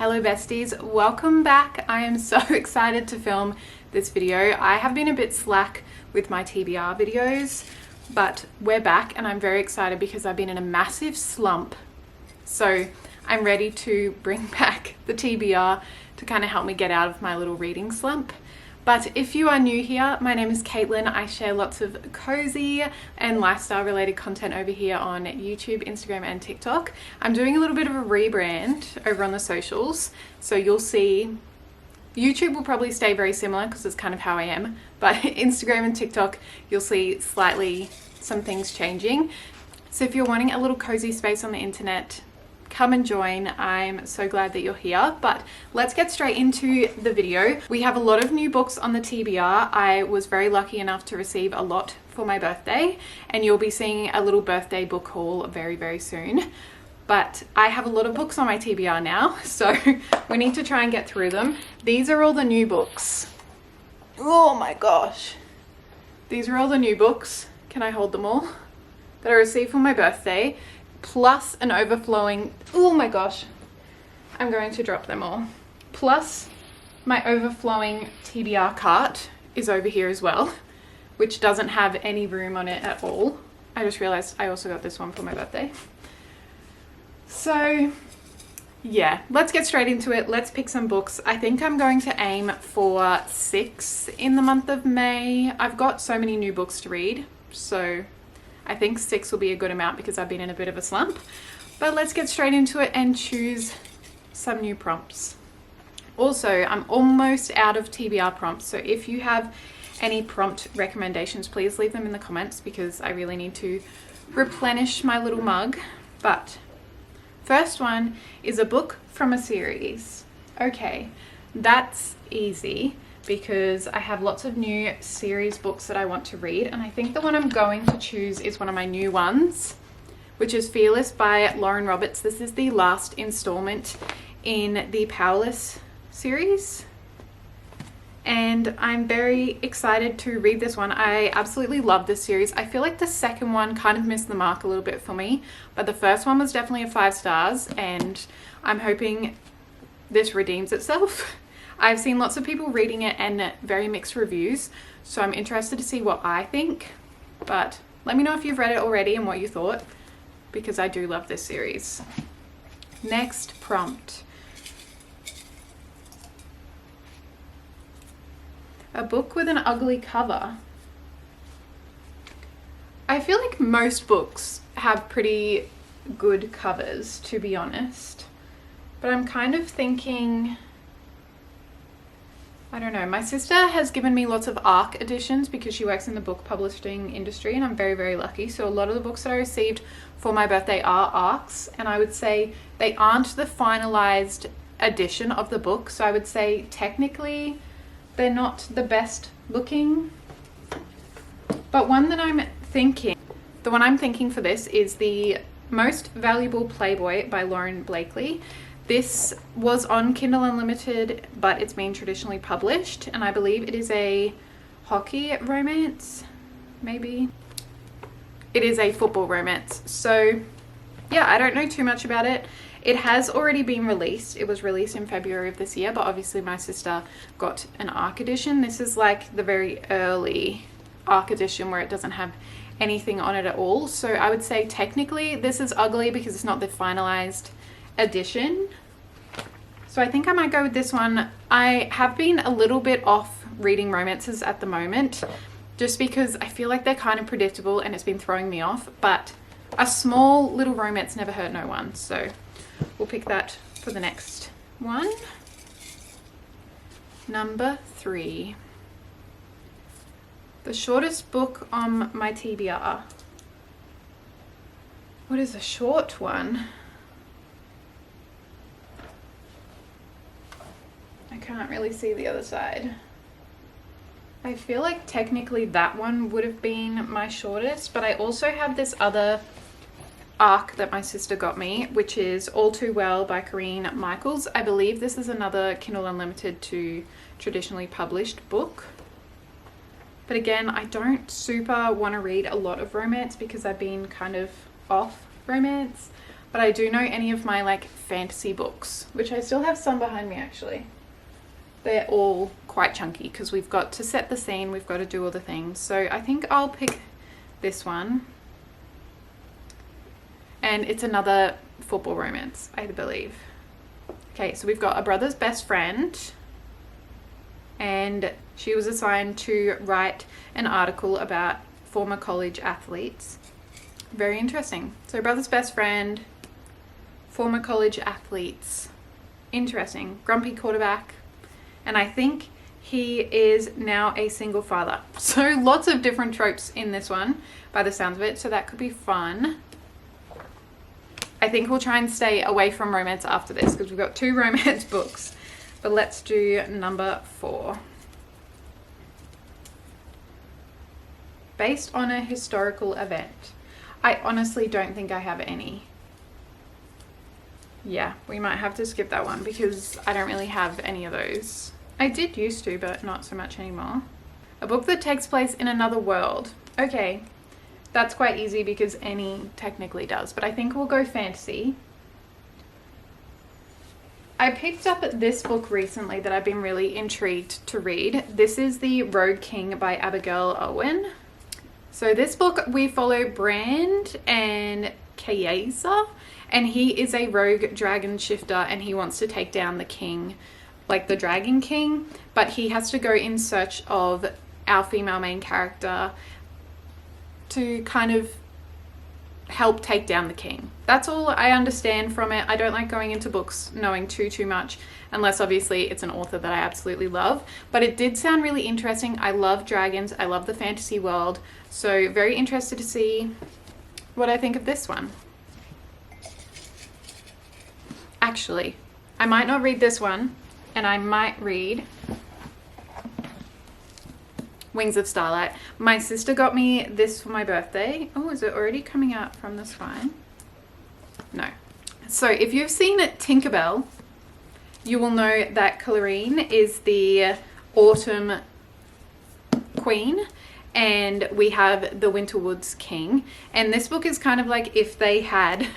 Hello besties, welcome back. I am so excited to film this video. I have been a bit slack with my TBR videos, but we're back and I'm very excited because I've been in a massive slump. So I'm ready to bring back the TBR to kind of help me get out of my little reading slump. But if you are new here, my name is Caitlin. I share lots of cozy and lifestyle related content over here on YouTube, Instagram and TikTok. I'm doing a little bit of a rebrand over on the socials. So you'll see YouTube will probably stay very similar because it's kind of how I am. But Instagram and TikTok, you'll see slightly some things changing. So if you're wanting a little cozy space on the internet, come and join. I'm so glad that you're here, but let's get straight into the video. We have a lot of new books on the TBR. I was very lucky enough to receive a lot for my birthday, and you'll be seeing a little birthday book haul very, very soon. But I have a lot of books on my TBR now, so we need to try and get through them. These are all the new books. Oh my gosh. These are all the new books. Can I hold them all? That I received for my birthday. Plus an overflowing, oh my gosh, I'm going to drop them all. Plus my overflowing TBR cart is over here as well, which doesn't have any room on it at all. I just realized I also got this one for my birthday. So yeah, let's get straight into it. Let's pick some books. I think I'm going to aim for 6 in the month of May. I've got so many new books to read, so I think 6 will be a good amount because I've been in a bit of a slump. But let's get straight into it and choose some new prompts. Also, I'm almost out of TBR prompts, so if you have any prompt recommendations, please leave them in the comments because I really need to replenish my little mug. But first one is a book from a series. Okay, that's easy, because I have lots of new series books that I want to read, and I think the one I'm going to choose is one of my new ones, which is Fearless by Lauren Roberts. This is the last installment in the Powerless series, and I'm very excited to read this one. I absolutely love this series. I feel like the second one kind of missed the mark a little bit for me, but the first one was definitely a 5 stars, and I'm hoping this redeems itself. I've seen lots of people reading it and very mixed reviews, so I'm interested to see what I think. But let me know if you've read it already and what you thought, because I do love this series. Next prompt. A book with an ugly cover. I feel like most books have pretty good covers, to be honest. But I'm kind of thinking, I don't know, my sister has given me lots of ARC editions because she works in the book publishing industry, and I'm very, very lucky. So a lot of the books that I received for my birthday are ARCs, and I would say they aren't the finalized edition of the book. So I would say technically they're not the best looking. But one that I'm thinking, the one I'm thinking for this is The Most Valuable Playboy by Lauren Blakely. This was on Kindle Unlimited, but it's been traditionally published, and I believe it is a hockey romance, maybe. It is a football romance. So yeah, I don't know too much about it. It has already been released. It was released in February of this year, but obviously my sister got an ARC edition. This is like the very early ARC edition where it doesn't have anything on it at all. So I would say technically this is ugly because it's not the finalized edition. So I think I might go with this one. I have been a little bit off reading romances at the moment, just because I feel like they're kind of predictable and it's been throwing me off, but a small little romance never hurt no one. So we'll pick that for the next one. Number 3. The shortest book on my TBR. What is a short one? I can't really see the other side. I feel like technically that one would have been my shortest, but I also have this other ARC that my sister got me, which is All Too Well by Corrine Michaels. I believe this is another Kindle Unlimited to traditionally published book. But again, I don't super want to read a lot of romance because I've been kind of off romance. but I do know any of my like fantasy books, which I still have some behind me actually. They're all quite chunky because we've got to set the scene, we've got to do all the things. So I think I'll pick this one. And it's another football romance, I believe. Okay, so we've got a brother's best friend, and she was assigned to write an article about former college athletes. Very interesting. So brother's best friend, former college athletes. Interesting. Grumpy quarterback. And I think he is now a single father. So lots of different tropes in this one by the sounds of it. So that could be fun. I think we'll try and stay away from romance after this because we've got 2 romance books. But let's do number 4. Based on a historical event. I honestly don't think I have any. Yeah, we might have to skip that one because I don't really have any of those. I did used to, but not so much anymore. A book that takes place in another world. Okay, that's quite easy because any technically does, but I think we'll go fantasy. I picked up this book recently that I've been really intrigued to read. This is The Rogue King by Abigail Owen. So this book, we follow Brand and Kayesa, and he is a rogue dragon shifter and he wants to take down the king, like the Dragon King, but he has to go in search of our female main character to kind of help take down the king. That's all I understand from it. I don't like going into books knowing too much, unless obviously it's an author that I absolutely love, but it did sound really interesting. I love dragons. I love the fantasy world. So very interested to see what I think of this one. Actually, I might not read this one, and I might read Wings of Starlight. My sister got me this for my birthday. Oh, is it already coming out from the spine? No. So if you've seen Tinkerbell, you will know that Clarine is the autumn queen and we have the Winterwoods king. And this book is kind of like if they had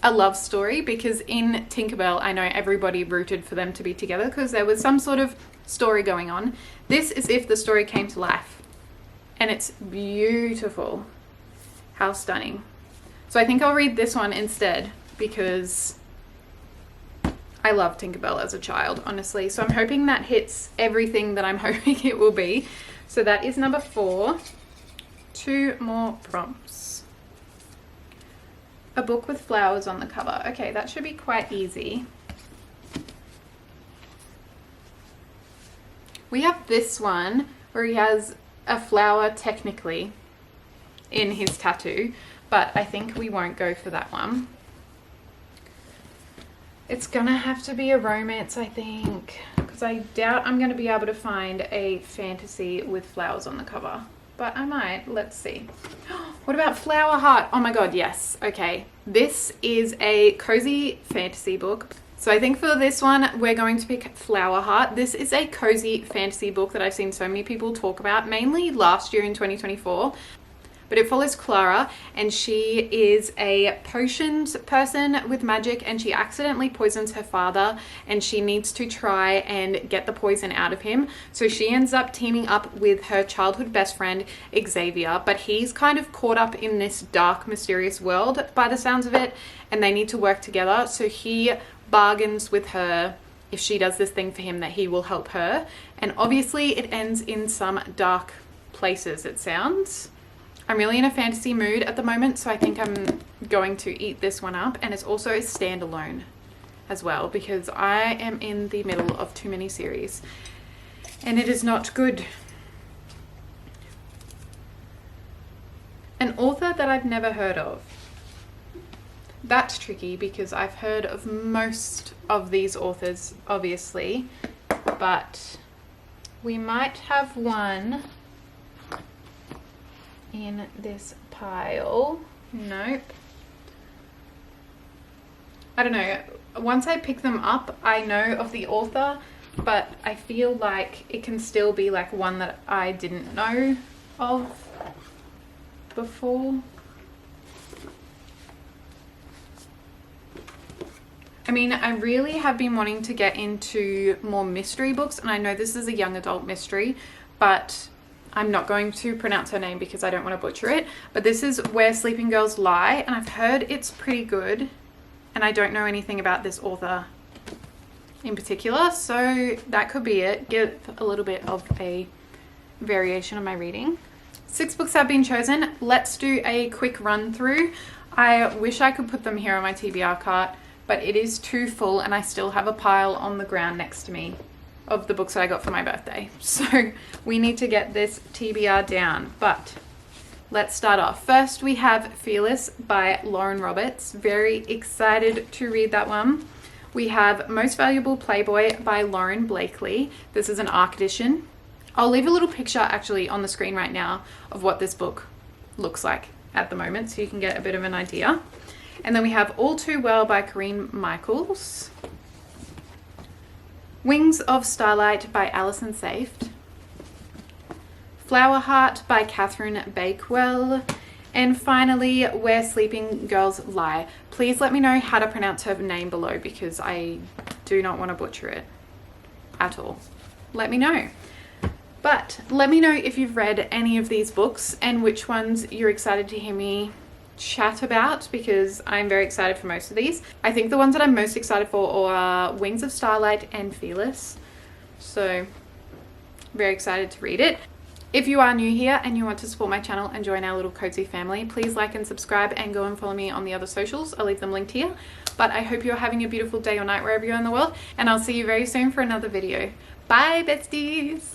a love story, because in Tinkerbell, I know everybody rooted for them to be together because there was some sort of story going on. This is if the story came to life, and it's beautiful. How stunning. So I think I'll read this one instead because I loved Tinkerbell as a child, honestly. So I'm hoping that hits everything that I'm hoping it will be. So that is number 4. 2 more prompts. A book with flowers on the cover. Okay, that should be quite easy. We have this one where he has a flower technically in his tattoo, but I think we won't go for that one. It's gonna have to be a romance, I think, because I doubt I'm gonna be able to find a fantasy with flowers on the cover, but I might. Let's see. What about Flower Heart? Oh my god, yes. Okay, this is a cozy fantasy book. So I think for this one, we're going to pick Flower Heart. This is a cozy fantasy book that I've seen so many people talk about, mainly last year in 2024. But it follows Clara, and she is a potions person with magic, and she accidentally poisons her father, and she needs to try and get the poison out of him. So she ends up teaming up with her childhood best friend, Xavier, but he's kind of caught up in this dark, mysterious world by the sounds of it, and they need to work together. So he bargains with her if she does this thing for him that he will help her. And obviously it ends in some dark places, it sounds. I'm really in a fantasy mood at the moment, so I think I'm going to eat this one up. And it's also a standalone as well, because I am in the middle of too many series and it is not good. An author that I've never heard of. That's tricky because I've heard of most of these authors, obviously, but we might have one in this pile. Nope. I don't know. Once I pick them up, I know of the author, but I feel like it can still be like one that I didn't know of before. I mean, I really have been wanting to get into more mystery books, and I know this is a young adult mystery, but I'm not going to pronounce her name because I don't want to butcher it. But this is Where Sleeping Girls Lie, and I've heard it's pretty good, and I don't know anything about this author in particular, so that could be it. Give a little bit of a variation of my reading. 6 books have been chosen. Let's do a quick run through. I wish I could put them here on my TBR cart, but it is too full, and I still have a pile on the ground next to me of the books that I got for my birthday. So we need to get this TBR down, but let's start off. First, we have Fearless by Lauren Roberts. Very excited to read that one. We have Most Valuable Playboy by Lauren Blakely. This is an ARC edition. I'll leave a little picture actually on the screen right now of what this book looks like at the moment, so you can get a bit of an idea. And then we have All Too Well by Corinne Michaels. Wings of Starlight by Alison Safed. Flower Heart by Catherine Bakewell. And finally, Where Sleeping Girls Lie. Please let me know how to pronounce her name below because I do not want to butcher it at all. Let me know. But let me know if you've read any of these books and which ones you're excited to hear me chat about, because I'm very excited for most of these. I think the ones that I'm most excited for are Wings of Starlight and Fearless. So very excited to read it. If you are new here and you want to support my channel and join our little cozy family, please like and subscribe and go and follow me on the other socials. I'll leave them linked here. But I hope you're having a beautiful day or night wherever you're in the world, and I'll see you very soon for another video. Bye, besties!